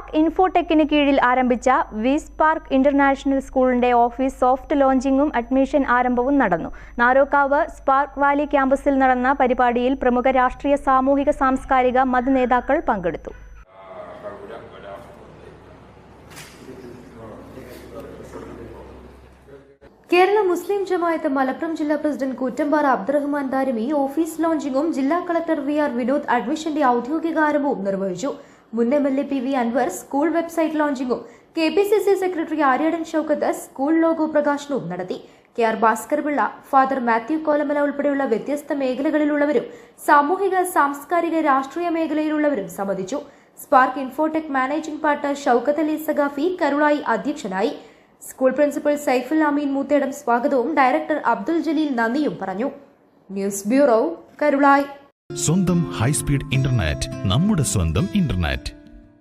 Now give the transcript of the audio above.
Spark ഇൻഫോടെക്കിന് കീഴിൽ ആരംഭിച്ച V spark international സ്കൂളിന്റെ ഓഫീസ് സോഫ്റ്റ് ലോഞ്ചിങ്ങും അഡ്മിഷൻ ആരംഭവും നടന്നു. നാരോക്കാവ് സ്പാർക്ക് വാലി ക്യാമ്പസിൽ നടന്ന പരിപാടിയിൽ പ്രമുഖ രാഷ്ട്രീയ, സാമൂഹിക, സാംസ്കാരിക മതനേതാക്കൾ പങ്കെടുത്തു. കേരള മുസ്ലിം ജമാഅത്ത് മലപ്പുറം ജില്ലാ പ്രസിഡന്റ് കൂറ്റമ്പാറ അബ്ദുറഹ്മാൻ ദാരിമി ഓഫീസ് ലോഞ്ചിങ്ങും ജില്ലാ കളക്ടർ വി.ആർ. വിനോദ് അഡ്മിഷന്റെ ഔദ്യോഗിക ആരംഭവും നിർവഹിച്ചു. മുൻ MLA. PV. Anvar school website ലോഞ്ചിങ്ങും KPCC. Secretary Aryadan Shoukath school logo പ്രകാശനവും നടത്തി. കെ.ആർ. ഭാസ്കർ പിള്ള, ഫാദർ മാത്യു കോലമല ഉൾപ്പെടെയുള്ള വ്യത്യസ്ത മേഖലകളിലുള്ളവരും സാമൂഹിക, സാംസ്കാരിക, രാഷ്ട്രീയ മേഖലയിലുള്ളവരും സംബന്ധിച്ചു. Spark Infotech managing partner Shoukath Ali Sakhafi Karulai അധ്യക്ഷനായി. സ്കൂൾ പ്രിൻസിപ്പൽ സൈഫുൽ അമീൻ മൂത്തേടം സ്വാഗതവും ഡയറക്ടർ അബ്ദുൽ ജലീൽ നന്ദിയും പറഞ്ഞു. News bureau, Karulai. സ്വന്തം ഹൈസ്പീഡ് ഇന്റർനെറ്റ്, നമ്മുടെ സ്വന്തം ഇന്റർനെറ്റ്.